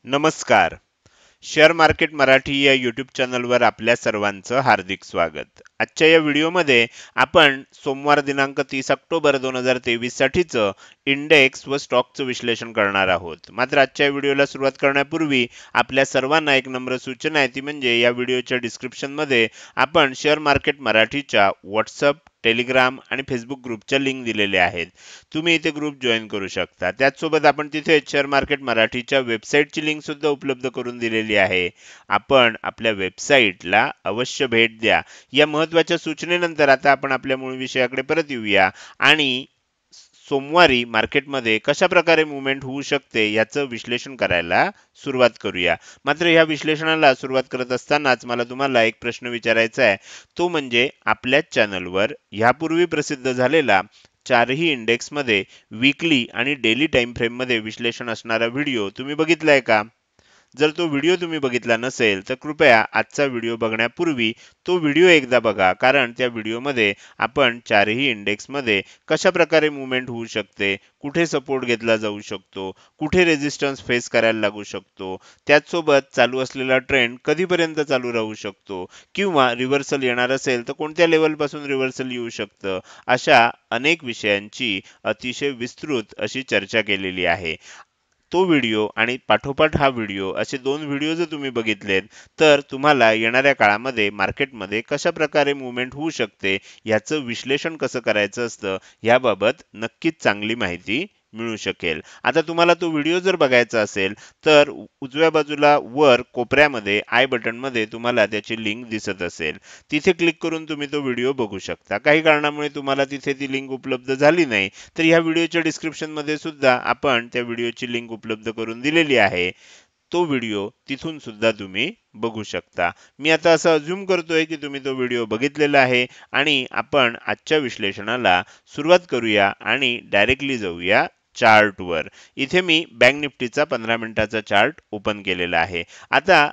नमस्कार. Share market Marathi या YouTube चॅनलवर आपल्या सर्वांचं हार्दिक स्वागत. आजच्या या व्हिडिओमध्ये आपण सोमवार दिनांक 30 ऑक्टोबर 2023 साठीचं इंडेक्स व स्टॉकचं विश्लेषण करणार आहोत. मात्र आजच्या व्हिडिओला सुरुवात करण्यापूर्वी आपल्या सर्वांना एक नम्र सूचना आहे, ती म्हणजे या व्हिडिओच्या डिस्क्रिप्शनमध्ये आपण शेअर मार्केट मराठीच्या व्हॉट्सअप, टेलिग्राम आणि फेसबुक ग्रुपच्या लिंक दिलेल्या आहेत. तुम्ही इथे ग्रुप जॉईन करू शकता. त्याचसोबत आपण तिथे शेअर मार्केट मराठीच्या वेबसाईटची लिंक सुद्धा उपलब्ध करून दिलेली आहे. आपण आपल्या वेबसाईटला अवश्य भेट द्या. या महत्त्वाच्या सूचनेनंतर आता आपण आपल्या मूळ विषयाकडे परत येऊया आणि सोमवारी मार्केटमध्ये कशा प्रकारे मूवमेंट होऊ शकते याचं विश्लेषण करायला सुरुवात करूया. मात्र ह्या विश्लेषणाला सुरुवात करत असतानाच मला तुम्हाला एक प्रश्न विचारायचा आहे, तो म्हणजे आपल्याच चॅनलवर यापूर्वी प्रसिद्ध झालेला चारही इंडेक्समध्ये वीकली आणि डेली टाइम फ्रेममध्ये विश्लेषण असणारा व्हिडिओ तुम्ही बघितलाय का? जर तो व्हिडिओ तुम्ही बघितला नसेल तर कृपया आजचा व्हिडिओ बघण्यापूर्वी तो व्हिडिओ एकदा बघा, कारण त्या व्हिडिओमध्ये आपण चारही इंडेक्समध्ये कशा प्रकारे मूवमेंट होऊ शकते, कुठे सपोर्ट घेतला जाऊ शकतो, कुठे रेझिस्टन्स फेस करायला लागू शकतो, त्याचसोबत चालू असलेला ट्रेंड कधीपर्यंत चालू राहू शकतो किंवा रिव्हर्सल येणार असेल तर कोणत्या लेवलपासून रिव्हर्सल येऊ शकतं, अशा अनेक विषयांची अतिशय विस्तृत अशी चर्चा केलेली आहे. तो व्हिडिओ आणि पाठोपाठ हा व्हिडिओ असे दोन व्हिडिओ जर तुम्ही बघितलेत तर तुम्हाला येणाऱ्या काळामध्ये मार्केटमध्ये कशा प्रकारे मूवमेंट होऊ शकते याचं विश्लेषण कसं करायचं असतं याबाबत नक्कीच चांगली माहिती मिळू शकेल. आता तुम्हाला तो व्हिडिओ जर बघायचा असेल तर उजव्या बाजूला वर कोपऱ्यामध्ये आय बटनमध्ये तुम्हाला त्याची लिंक दिसत असेल. तिथे क्लिक करून तुम्ही तो व्हिडिओ बघू शकता. काही कारणामुळे तुम्हाला तिथे ती लिंक उपलब्ध झाली नाही तर ह्या व्हिडिओच्या डिस्क्रिप्शनमध्ये सुद्धा आपण त्या व्हिडिओची लिंक उपलब्ध करून दिलेली आहे. तो व्हिडिओ तिथून सुद्धा तुम्ही बघू शकता. मी आता असं अज्युम करतोय की तुम्ही तो व्हिडिओ बघितलेला आहे आणि आपण आजच्या विश्लेषणाला सुरुवात करूया आणि डायरेक्टली जाऊया चार्टवर. इथे मी बँक निफ्टीचा 15 मिनिटाचा चार्ट ओपन केलेला आहे. आता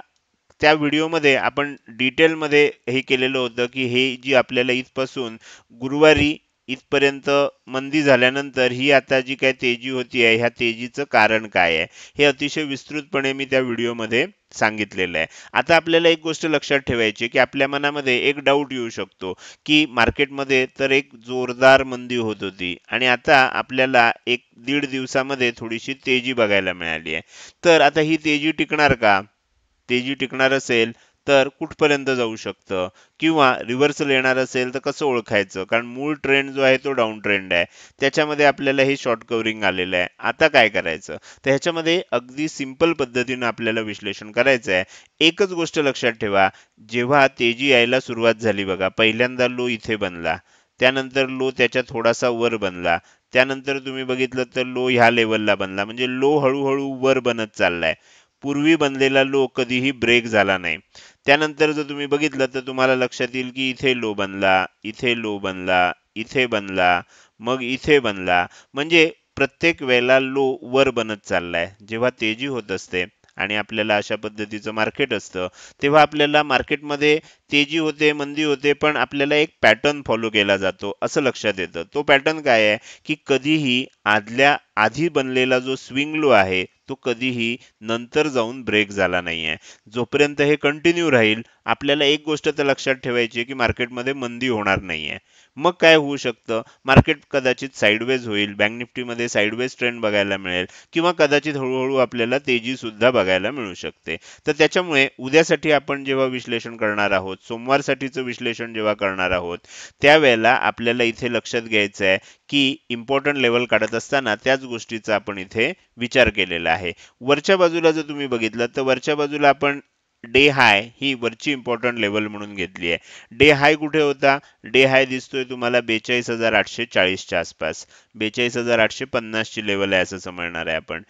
त्या व्हिडिओमध्ये आपण डिटेलमध्ये हे केलेलं होतं की हे जी आपल्याला इथपासून गुरुवारी इथपर्यंत मंदी झाल्यानंतर ही आता जी काही तेजी होती आहे, ह्या तेजीचं कारण काय आहे, हे अतिशय विस्तृतपणे मी त्या व्हिडिओमध्ये सांगितलेलं आहे. आता आपल्याला एक गोष्ट लक्षात ठेवायची आहे की आपल्या मनामध्ये एक डाऊट येऊ शकतो की मार्केटमध्ये तर एक जोरदार मंदी होत होती आणि आता आपल्याला एक दीड दिवसामध्ये थोडीशी तेजी बघायला मिळाली आहे. तर आता ही तेजी टिकणार का? तेजी टिकणार असेल तर कुठपर्यंत जाऊ शकतं किंवा रिव्हर्सल येणार असेल तर कसं ओळखायचं, कारण मूळ ट्रेंड जो आहे तो डाऊन ट्रेंड आहे, त्याच्यामध्ये आपल्याला हे शॉर्ट कव्हरिंग आलेलं आहे. आता काय करायचं तर ह्याच्यामध्ये अगदी सिंपल पद्धतीनं आपल्याला विश्लेषण करायचं आहे. एकच गोष्ट लक्षात ठेवा, जेव्हा तेजी यायला सुरुवात झाली बघा, पहिल्यांदा लो इथे बनला, त्यानंतर लो त्याच्या थोडासा वर बनला, त्यानंतर तुम्ही बघितलं तर लो ह्या लेवलला बनला, म्हणजे लो हळूहळू वर बनत चाललाय. पूर्वी बनलेला लो कधीही ब्रेक झाला नाही. त्यानंतर जर तुम्ही बघितलं तर तुम्हाला लक्षात येईल की इथे लो बनला, इथे लो बनला, इथे बनला, मग इथे बनला, म्हणजे प्रत्येक वेळेला लो वर बनत चाललाय. जेव्हा तेजी होत असते आणि आपल्याला अशा पद्धतीचं मार्केट असतं तेव्हा आपल्याला मार्केटमध्ये तेजी होते, मंदी होते, पण आपल्याला एक पॅटर्न फॉलो केला जातो असं लक्षात येतं. तो पॅटर्न काय आहे की कधीही आधी बनलेला जो स्विंग लो आहे तो कधीही नंतर जाऊन ब्रेक झाला नाहीये. जोपर्यंत हे कंटिन्यू राहील, आपल्याला एक गोष्ट तर लक्षात ठेवायची आहे की मार्केटमध्ये मंदी होणार नाहीये. मग काय होऊ शकतं, मार्केट कदाचित साइडवेज होईल, बँक निफ्टीमध्ये साइडवेज ट्रेंड बघायला मिळेल किंवा कदाचित हळूहळू आपल्याला तेजी सुद्धा बघायला मिळू शकते. तर त्याच्यामुळे उद्यासाठी आपण जेव्हा विश्लेषण करणार आहोत, सोमवारसाठीचं विश्लेषण जेव्हा करणार आहोत, त्यावेळेला आपल्याला इथे लक्षात घ्यायचं आहे की इम्पॉर्टंट लेवल काढत असताना त्याच गोष्टीचा आपण इथे विचार केलेला आहे. वरच्या बाजूला जर तुम्ही बघितलं तर वरच्या बाजूला आपण डे हाय ही वरची इम्पॉर्टंट लेवल म्हणून घेतली आहे. डे हाय कुठे होता? डे हाय दिसतोय तुम्हाला 42,840 च्या आसपास. 42,850 ची लेवल आहे असं समजणार आहे आपण.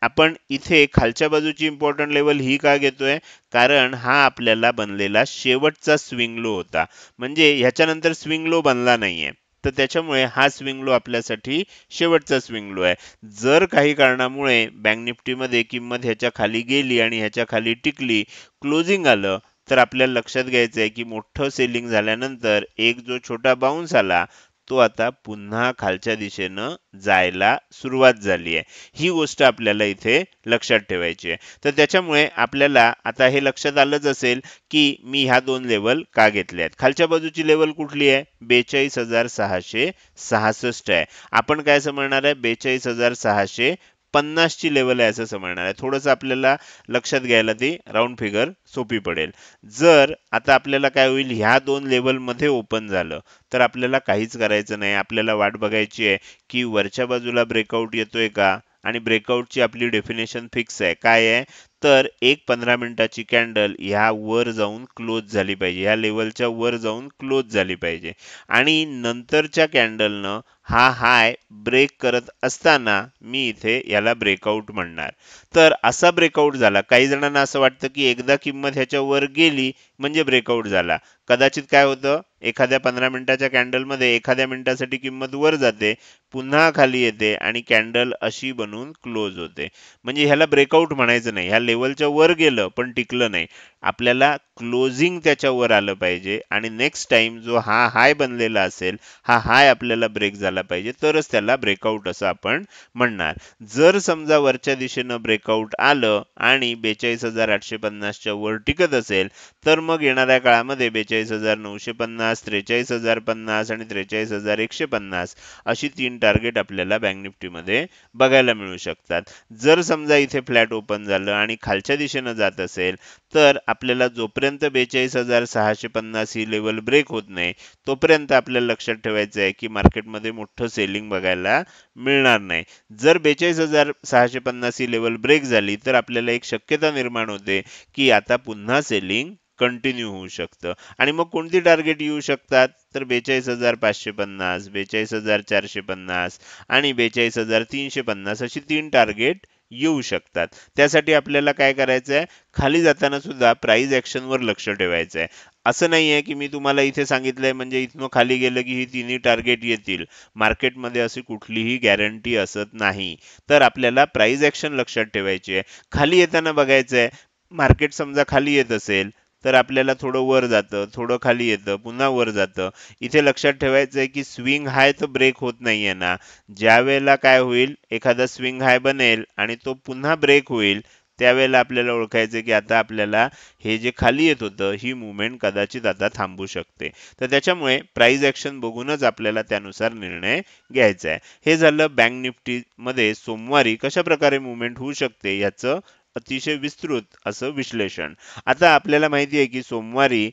आपण इथे खालच्या बाजूची इम्पॉर्टंट लेवल ही का घेतोय? कारण हा आपल्याला बनलेला शेवटचा स्विंग लो होता. म्हणजे ह्याच्यानंतर स्विंग लो बनला नाहीये. तर त्याच्यामुळे हा स्विंग लो आपल्यासाठी शेवटचा स्विंग लो आहे. जर काही कारणामुळे बँक निफ्टीमध्ये किंमत ह्याच्या खाली गेली आणि ह्याच्या खाली टिकली, क्लोजिंग आलं, तर आपल्याला लक्षात घ्यायचं आहे की मोठं सेलिंग झाल्यानंतर एक जो छोटा बाउन्स आला, तो आता पुन्हा खालच्या दिशेनं जायला सुरुवात झाली आहे. ही गोष्ट आपल्याला इथे लक्षात ठेवायची आहे. तर त्याच्यामुळे आपल्याला आता हे लक्षात आलंच असेल की मी ह्या दोन लेवल का घेतल्या आहेत. खालच्या बाजूची लेवल कुठली आहे? 42,666 आहे. आपण काय समजणार आहे? 42,650 ची लेवल आहे असं समजणार आहे. थोडंसं आपल्याला लक्षात घ्यायला ती राऊंड फिगर सोपी पडेल. जर आता आपल्याला काय होईल, ह्या दोन लेवल मध्ये ओपन झालं तर आपल्याला काहीच करायचं नाही. आपल्याला वाट बघायची आहे की वरच्या बाजूला ब्रेकआउट येतोय का, आणि ब्रेकआउटची आपली डेफिनेशन फिक्स आहे. काय आहे तर एक 15 मिनिटाची कॅन्डल ह्या वर जाऊन क्लोज झाली पाहिजे, ह्या लेवलच्या वर जाऊन क्लोज झाली पाहिजे, आणि नंतरच्या कॅन्डलनं हा हाय ब्रेक करत असताना मी इथे याला ब्रेकआउट म्हणणार. तर असा ब्रेकआउट झाला. काही जणांना असं वाटतं की एकदा किंमत ह्याच्या वर गेली म्हणजे ब्रेकआउट झाला. कदाचित काय होतं, एखाद्या 15 मिनिटाच्या कॅन्डलमध्ये एखाद्या मिनिटासाठी किंमत वर जाते, पुन्हा खाली येते आणि कॅन्डल अशी बनून क्लोज होते. म्हणजे ह्याला ब्रेकआउट म्हणायचं नाही. ह्या लेवलच्या वर गेलं पण टिकलं नाही. आपल्याला क्लोजिंग त्याच्या वर आलं पाहिजे आणि नेक्स्ट टाइम जो हा हाय बनलेला असेल, हा हाय आपल्याला ब्रेक झाला पाहिजे, तरच त्याला ब्रेकआउट असं आपण म्हणणार. जर समजा वरच्या दिशेनं ब्रेकआउट आलं आणि 42,850 च्या वर टिकत असेल, तर मग येणाऱ्या काळामध्ये 42,950, 43,050 आणि 43,150 अशी तीन टार्गेट आपल्याला बँक निफ्टीमध्ये बघायला मिळू शकतात. जर समजा इथे फ्लॅट ओपन झालं आणि खालच्या दिशेनं जात असेल, तर आपल्याला जोपर्यंत 42,650 ही लेवल ब्रेक होत नाही तोपर्यंत आपल्याला लक्षात ठेवायचं आहे की मार्केटमध्ये मोठं सेलिंग बघायला मिळणार नाही. जर 42,650 ही लेवल ब्रेक झाली तर आपल्याला एक शक्यता निर्माण होते की आता पुन्हा सेलिंग कंटिन्यू होऊ शकतं. आणि मग कोणती टार्गेट येऊ शकतात तर 42,550, 42,450 आणि 42,350 अशी तीन टार्गेट येऊ शकतात. त्यासाठी आपल्याला काय करायचं आहे, खाली जाताना सुद्धा प्राइस ऍक्शन वर लक्ष ठेवायचं आहे. असं नाहीये की मी तुम्हाला इथे सांगितलंय म्हणजे इथनं खाली गेलं की ही तिन्ही टार्गेट येतील. मार्केटमध्ये अशी कुठलीही गॅरंटी असत नाही. तर आपल्याला प्राइस ऍक्शन लक्षात ठेवायची आहे. खाली येताना बघायचं आहे, मार्केट समजा खाली येत असेल तर आपल्याला थोडं वर जातं, थोडं खाली येतं, पुन्हा वर जातं. इथे लक्षात ठेवायचं आहे की स्विंग हाय तर ब्रेक होत नाहीये ना. ज्या वेळेला काय होईल, एखादा स्विंग हाय बनेल आणि तो पुन्हा ब्रेक होईल, त्यावेळेला आपल्याला ओळखायचं की आता आपल्याला हे जे खाली येत होतं ही मुवमेंट कदाचित आता थांबू शकते. तर त्याच्यामुळे प्राइस ऍक्शन बघूनच आपल्याला त्यानुसार निर्णय घ्यायचा आहे. हे झालं बँक निफ्टी मध्ये सोमवारी कशा प्रकारे मुवमेंट होऊ शकते याचं अतिशय विस्तृत असं विश्लेषण. आता आपल्याला माहिती आहे की सोमवारी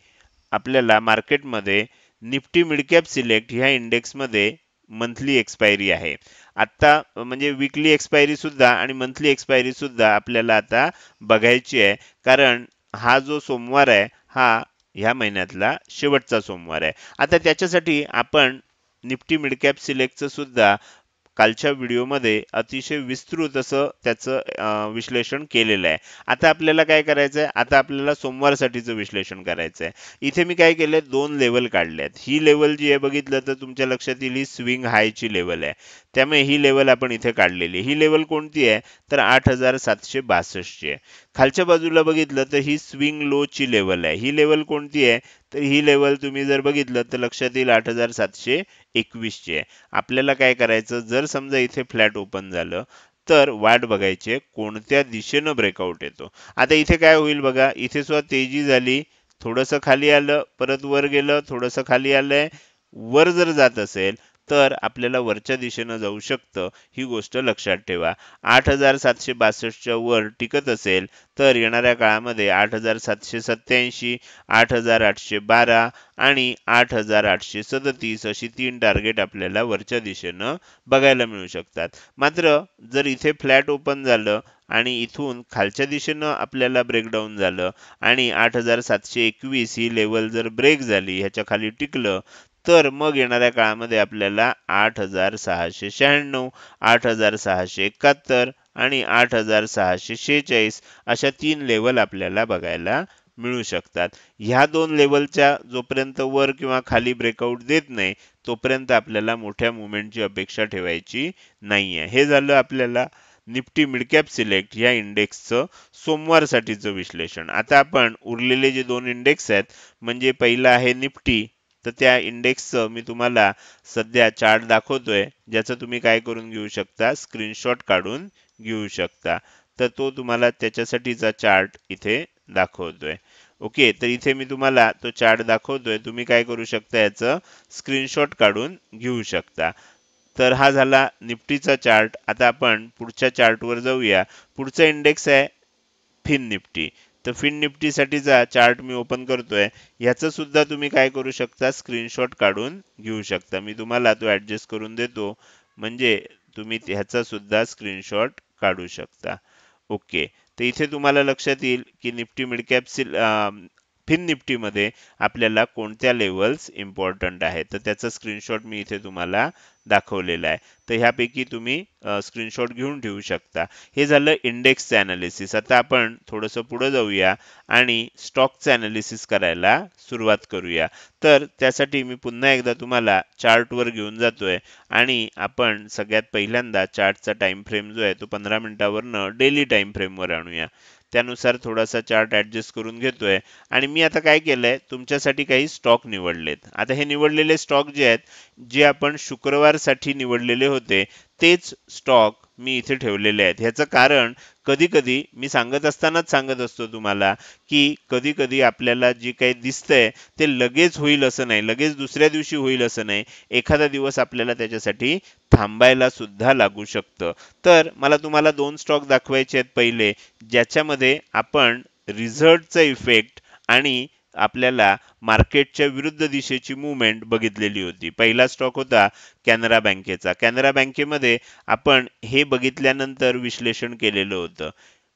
आपल्याला मार्केटमध्ये निफ्टी मिड कॅप सिलेक्ट ह्या इंडेक्समध्ये मंथली एक्सपायरी आहे. आता म्हणजे वीकली एक्सपायरी सुद्धा आणि मंथली एक्सपायरी सुद्धा आपल्याला आता बघायची आहे, कारण हा जो सोमवार आहे हा ह्या महिन्यातला शेवटचा सोमवार आहे. आता त्याच्यासाठी आपण निफ्टी मिड कॅप सिलेक्टचं सुद्धा कालच्या व्हिडिओमध्ये अतिशय विस्तृत असं त्याचं विश्लेषण केलेलं आहे. आता आपल्याला काय करायचं आहे, आता आपल्याला सोमवारसाठीचं विश्लेषण करायचं आहे. इथे मी काय केलंय, दोन लेवल काढल्यात. ही लेवल जी आहे बघितलं तर तुमच्या लक्षात येईल ही स्विंग हायची लेवल आहे. त्यामुळे ही लेवल आपण इथे काढलेली. ही लेवल कोणती आहे तर 8,762 ची आहे. खालच्या बाजूला बघितलं तर ही स्विंग लो ची लेवल आहे. ही लेवल कोणती आहे तर ही लेवल तुम्ही जर बघितलं तर लक्षात येईल 8,721 ची आहे. आपल्याला काय करायचं, जर समजा इथे फ्लॅट ओपन झालं तर वाट बघायची कोणत्या दिशेनं ब्रेकआउट येतो. आता इथे काय होईल बघा, इथे सुद्धा तेजी झाली, थोडंसं खाली आलं, परत वर गेलं, थोडंसं खाली आलंय, वर जर जात असेल तर आपल्याला वरच्या दिशेनं जाऊ शकतं. ही गोष्ट लक्षात ठेवा. 8,762 च्या वर टिकत असेल तर येणाऱ्या काळामध्ये 8,787, 8,812 आणि 8,837 अशी तीन टार्गेट आपल्याला वरच्या दिशेनं बघायला मिळू शकतात. मात्र जर इथे फ्लॅट ओपन झालं आणि इथून खालच्या दिशेनं आपल्याला ब्रेकडाऊन झालं आणि 8,721 ही लेवल जर ब्रेक झाली, ह्याच्या खाली टिकलं, तर मग येणाऱ्या काळामध्ये आपल्याला 8,696, 8,671 आणि 8,646 अशा तीन लेवल आपल्याला बघायला मिळू शकतात. ह्या दोन लेवलच्या जोपर्यंत वर किंवा खाली ब्रेकआउट देत नाही तोपर्यंत आपल्याला मोठ्या मुवमेंटची अपेक्षा ठेवायची नाहीये. हे झालं आपल्याला निफ्टी मिड कॅप सिलेक्ट या इंडेक्सचं सोमवारसाठीचं विश्लेषण. आता आपण उरलेले जे दोन इंडेक्स आहेत, म्हणजे पहिला आहे निफ्टी, तर त्या इंडेक्सचं मी तुम्हाला सध्या चार्ट दाखवतोय, ज्याचं तुम्ही काय करून घेऊ शकता, स्क्रीनशॉट काढून घेऊ शकता. तर तो तुम्हाला त्याच्यासाठीचा चार्ट इथे दाखवतोय. ओके, तर इथे मी तुम्हाला तो चार्ट दाखवतोय, तुम्ही काय करू शकता, याचं स्क्रीनशॉट काढून घेऊ शकता. तर हा झाला निफ्टीचा चार्ट. आता आपण पुढच्या चार्टवर जाऊया. पुढचा इंडेक्स आहे फिन निफ्टी. तर फिन निफ्टी साठीचा चार्ट मी ओपन करतोय. ह्याचं सुद्धा तुम्ही काय करू शकता, स्क्रीनशॉट काढून घेऊ शकता. मी तुम्हाला तो ऍडजस्ट करून देतो, म्हणजे तुम्ही ह्याचा सुद्धा स्क्रीनशॉट काढू शकता. ओके, तर इथे तुम्हाला लक्षात येईल की निफ्टी मिड कॅप फिन निफ्टीमध्ये आपल्याला कोणत्या लेवल्स इम्पॉर्टंट आहेत, तर त्याचा स्क्रीनशॉट मी इथे तुम्हाला दाखवलेला आहे. तर ह्यापैकी तुम्ही स्क्रीनशॉट घेऊन ठेवू शकता. हे झालं इंडेक्सचं अनालिसिस. आता आपण थोडंसं पुढे जाऊया आणि स्टॉकचं अनालिसिस करायला सुरुवात करूया. तर त्यासाठी मी पुन्हा एकदा तुम्हाला चार्टवर घेऊन जातोय आणि आपण सगळ्यात पहिल्यांदा चार्टचा टाइम फ्रेम जो आहे तो 15 मिनिटावरनं डेली टाइम फ्रेमवर आणूया. त्यानुसार थोडासा चार्ट ऍडजस्ट करून घेतोय आणि मी आता काय केलंय, तुमच्यासाठी काही स्टॉक निवडलेत. आता हे निवडलेले स्टॉक जे आहेत, जे आपण शुक्रवारसाठी निवडलेले होते, तेच स्टॉक मी इथे ठेवलेले आहेत. ह्याचं कारण, कधी कधी मी सांगत असतानाच सांगत असतो तुम्हाला, की कधी कधी आपल्याला जे काही दिसतंय ते लगेच होईल असं नाही, लगेच दुसऱ्या दिवशी होईल असं नाही. एखादा दिवस आपल्याला त्याच्यासाठी थांबायला सुद्धा लागू शकतं. तर मला तुम्हाला 2 स्टॉक दाखवायचे आहेत पहिले, ज्याच्यामध्ये आपण रिझल्टचा इफेक्ट आणि आपल्याला मार्केटच्या विरुद्ध दिशेची मूव्हमेंट बघितलेली होती. पहिला स्टॉक होता कॅनरा बँकेचा. कॅनरा बँकेमध्ये आपण हे बघितल्यानंतर विश्लेषण केलेलं होतं.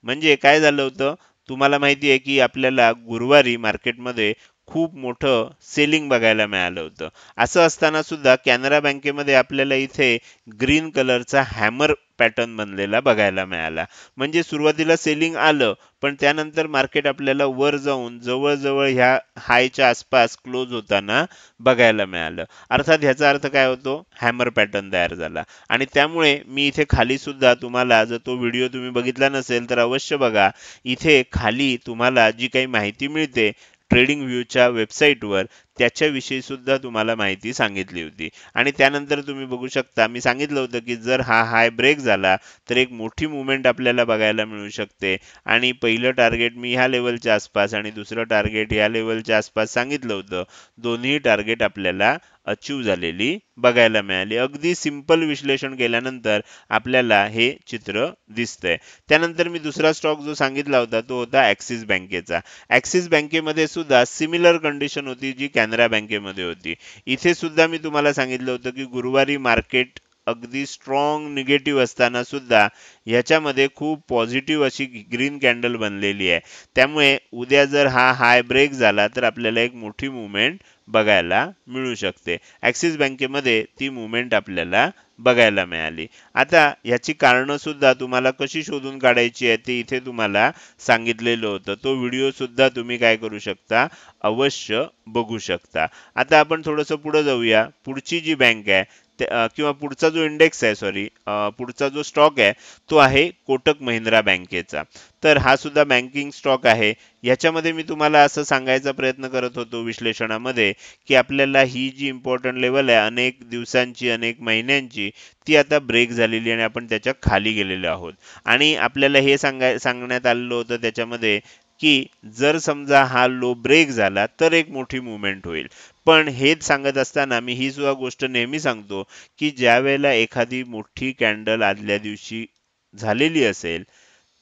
म्हणजे काय झालं होतं, तुम्हाला माहिती आहे की आपल्याला गुरुवारी मार्केटमध्ये खूप मोठं सेलिंग बघायला मिळालं होतं. असं असताना सुद्धा कॅनरा बँकेमध्ये आपल्याला इथे ग्रीन कलरचा हॅमर पॅटर्न बनलेला बघायला मिळाला. म्हणजे सुरुवातीला सेलिंग आलं, पण त्यानंतर मार्केट आपल्याला वर जाऊन जवळजवळ ह्या हायच्या आसपास क्लोज होताना बघायला मिळालं. अर्थात ह्याचा अर्थ काय होतो, हॅमर पॅटर्न तयार झाला. आणि त्यामुळे मी इथे खाली सुद्धा तुम्हाला, जर तो व्हिडिओ तुम्ही बघितला नसेल तर अवश्य बघा, इथे खाली तुम्हाला जी काही माहिती मिळते ट्रेडिंग व्ह्यूच्या वेबसाईटवर, त्याच्याविषयी सुद्धा तुम्हाला माहिती सांगितली होती. आणि त्यानंतर तुम्ही बघू शकता, मी सांगितलं होतं की जर हा हाय ब्रेक झाला तर एक मोठी मुवमेंट आपल्याला बघायला मिळू शकते. आणि पहिलं टार्गेट मी ह्या लेवलच्या आसपास आणि दुसरं टार्गेट ह्या लेवलच्या आसपास सांगितलं होतं. दोन्ही टार्गेट आपल्याला अचीव झालेली बघायला मिळाली. अगदी सिंपल विश्लेषण केल्यानंतर आपल्याला हे चित्र दिसतंय. त्यानंतर मी दुसरा स्टॉक जो सांगितला होता तो होता ॲक्सिस बँकेचा. ॲक्सिस बँकेमध्ये सुद्धा सिमिलर कंडिशन होती जी कॅनरा बँकेमध्ये होती. इथे सुद्धा मी तुम्हाला सांगितलं होतं की गुरुवारी मार्केट अगदी स्ट्रॉंग निगेटिव्ह असताना सुद्धा ह्याच्यामध्ये खूप पॉझिटिव्ह अशी ग्रीन कॅन्डल बनलेली आहे. त्यामुळे उद्या जर हा हाय ब्रेक झाला तर आपल्याला एक मोठी मुवमेंट बघायला मिळू शकते. ॲक्सिस बँकेमध्ये ती मुवमेंट आपल्याला बघायला मिळाली. आता ह्याची कारणं सुद्धा तुम्हाला कशी शोधून काढायची आहे ते इथे तुम्हाला सांगितलेलं होतं. तो व्हिडिओ सुद्धा तुम्ही काय करू शकता, अवश्य बघू शकता. आता आपण थोडंसं पुढे जाऊया. पुढची जी बँक आहे किंवा पुढचा जो इंडेक्स आहे, सॉरी, पुढचा जो स्टॉक आहे तो आहे कोटक महिंद्रा बँकेचा. तर हा सुद्धा बँकिंग स्टॉक आहे. याच्यामध्ये मी तुम्हाला असं सांगायचा प्रयत्न करत होतो विश्लेषणामध्ये, की आपल्याला ही जी इम्पॉर्टंट लेवल आहे अनेक दिवसांची, अनेक महिन्यांची, ती आता ब्रेक झालेली आणि आपण त्याच्या खाली गेलेलो आहोत. आणि आपल्याला हे सांगण्यात आलेलं होतं त्याच्यामध्ये, की जर समजा हा लो ब्रेक झाला तर एक मोठी मुवमेंट होईल. पण हेच सांगत असताना मी ही सुद्धा गोष्ट नेहमी सांगतो, की ज्या वेळेला एखादी मोठी कॅन्डल आदल्या दिवशी झालेली असेल,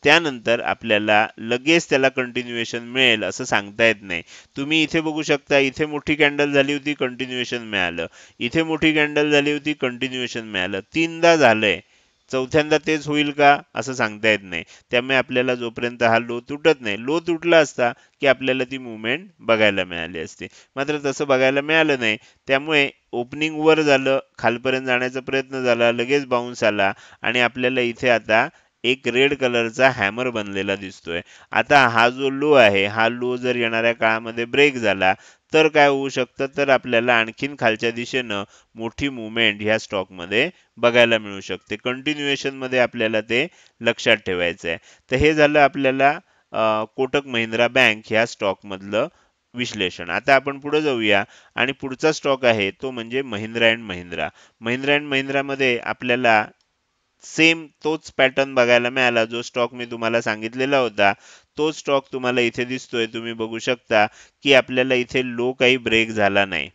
त्यानंतर आपल्याला लगेच त्याला कंटिन्युएशन मिळेल असं सांगता येत नाही. तुम्ही इथे बघू शकता, इथे मोठी कॅन्डल झाली होती, कंटिन्युएशन मिळालं. इथे मोठी कॅन्डल झाली होती, कंटिन्युएशन मिळालं. तीनदा झालंय. चौथ्यांदा तेच होईल का असं सांगता येत नाही. त्यामुळे आपल्याला जोपर्यंत हा लो तुटत नाही, लो तुटला असता की आपल्याला ती मुवमेंट बघायला मिळाली असते. मात्र तसं बघायला मिळालं नाही. त्यामुळे ओपनिंग वर झालं, खालपर्यंत जाण्याचा प्रयत्न झाला, लगेच बाउन्स आला आणि आपल्याला इथे आता एक रेड कलरचा हॅमर बनलेला दिसतोय. आता हा जो लो आहे, हा लो जर येणाऱ्या काळामध्ये ब्रेक झाला तर काय होऊ शकतं, तर आपल्याला आणखीन खालच्या दिशेनं मोठी मुवमेंट ह्या स्टॉकमध्ये बघायला मिळू शकते. कंटिन्युएशन मध्ये आपल्याला ते लक्षात ठेवायचं आहे. तर हे झालं आपल्याला कोटक महिंद्रा बँक ह्या स्टॉक मधलं विश्लेषण. आता आपण पुढे जाऊया आणि पुढचा स्टॉक आहे तो म्हणजे महिंद्रा अँड महिंद्रा. महिंद्रा अँड महिंद्रामध्ये आपल्याला सेम तोच पॅटर्न बघायला मिळाला जो स्टॉक मी तुम्हाला सांगितलेला होता. तो स्टॉक तुम्हाला इथे दिसतोय. तुम्ही बघू शकता की आपल्याला इथे लो काही ब्रेक झाला नाही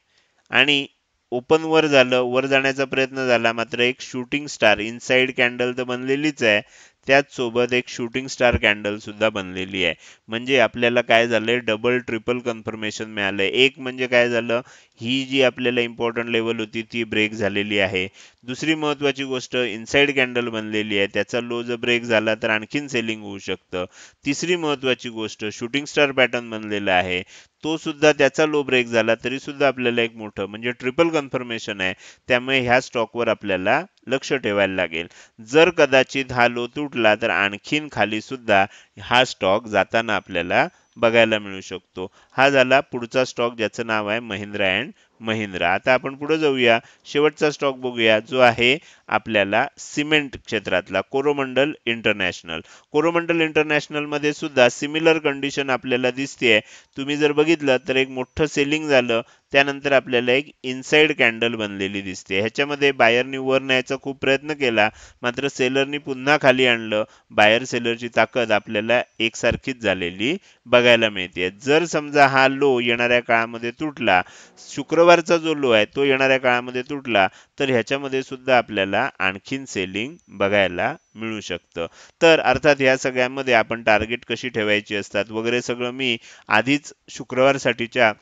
आणि ओपन वर झालं, वर जाण्याचा प्रयत्न झाला, मात्र एक शूटिंग स्टार इनसाइड कॅन्डल तर बनलेलीच आहे, त्याच सोबत एक शूटिंग स्टार कॅन्डल सुद्धा बनलेली आहे. म्हणजे आपल्याला काय झालंय, डबल ट्रिपल कन्फर्मेशन मिळालंय. एक म्हणजे काय झालं, ही जी आपल्याला इम्पॉर्टंट लेवल होती ती ब्रेक झालेली आहे. दुसरी महत्वाची गोष्ट, इनसाइड कॅन्डल बनलेली आहे, त्याचा लो जर ब्रेक झाला तर आणखीन सेलिंग होऊ शकतं. तिसरी महत्वाची गोष्ट, शूटिंग स्टार पॅटर्न बनलेला आहे, तो सुद्धा त्याचा लो ब्रेक झाला तरी सुद्धा आपल्याला एक मोठं म्हणजे ट्रिपल कन्फर्मेशन आहे. त्यामुळे ह्या स्टॉकवर आपल्याला लक्ष ठेवायला लागेल. जर कदाचित हा लो तुटला तर आणखीन खाली सुद्धा हा स्टॉक जाताना आपल्याला बघायला मिळू शकतो. हा झाला पुढचा स्टॉक ज्याचं नाव आहे महिंद्रा अँड महिंद्रा. आता आपण पुढे जाऊया, शेवटचा स्टॉक बघूया जो आहे आपल्याला सिमेंट क्षेत्रातला कोरोमंडल इंटरनॅशनल. कोरोमंडल इंटरनॅशनल मध्ये सुद्धा सिमिलर कंडिशन आपल्याला दिसते. तुम्ही जर बघितलं तर एक मोठं सेलिंग झालं, त्यानंतर आपल्याला एक इनसाइड कॅन्डल बनलेली दिसते. ह्याच्यामध्ये बायरनी वर न्यायचा खूप प्रयत्न केला, मात्र सेलरनी पुन्हा खाली आणलं. बायर सेलरची ताकद आपल्याला एकसारखीच झालेली बघायला मिळते. जर समजा हा लो येणाऱ्या काळामध्ये तुटला, शुक्रवारचा जो लो आहे तो येणाऱ्या काळामध्ये तुटला, तर ह्याच्यामध्ये सुद्धा आपल्याला आणखीन सेलिंग बघायला मिळू शकतं. तर अर्थात ह्या सगळ्यामध्ये आपण टार्गेट कशी ठेवायची असतात वगैरे सगळं मी आधीच शुक्रवारसाठीच्या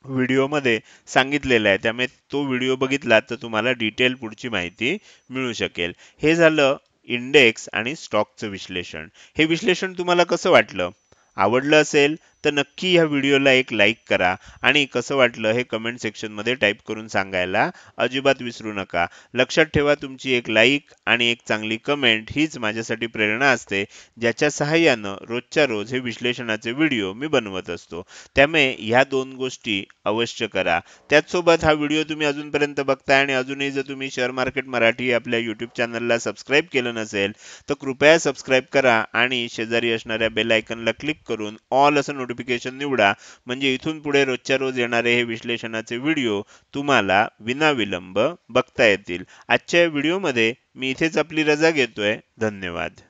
व्हिडिओमध्ये सांगितलेलं आहे. त्यामुळे तो व्हिडिओ बघितला तर तुम्हाला डिटेल पुढची माहिती मिळू शकेल. हे झालं इंडेक्स आणि स्टॉकचं विश्लेषण. हे विश्लेषण तुम्हाला कसं वाटलं? आवडलं असेल तर नक्की या व्हिडिओला एक लाईक करा आणि कसं वाटलं हे कमेंट सेक्शनमध्ये टाईप करून सांगायला अजिबात विसरू नका. लक्षात ठेवा, तुमची एक लाईक आणि एक चांगली कमेंट हीच माझ्यासाठी प्रेरणा असते, ज्याच्या सहाय्यानं रोजच्या रोज हे विश्लेषणाचे व्हिडिओ मी बनवत असतो. त्यामुळे ह्या दोन गोष्टी अवश्य करा. त्याचसोबत हा व्हिडिओ तुम्ही अजूनपर्यंत बघताय आणि अजूनही जर तुम्ही शेअर मार्केट मराठी आपल्या यूट्यूब चॅनलला सबस्क्राईब केलं नसेल तर कृपया सबस्क्राईब करा आणि शेजारी असणाऱ्या बेल आयकनला क्लिक करून ऑल असं नोटिफिकेशन निवडा. म्हणजे इथून पुढे रोजच्या रोज येणारे हे विश्लेषणाचे व्हिडिओ तुम्हाला विनाविलंब बघता येतील. आजच्या व्हिडिओमध्ये मी इथेच आपली रजा घेतोय. धन्यवाद.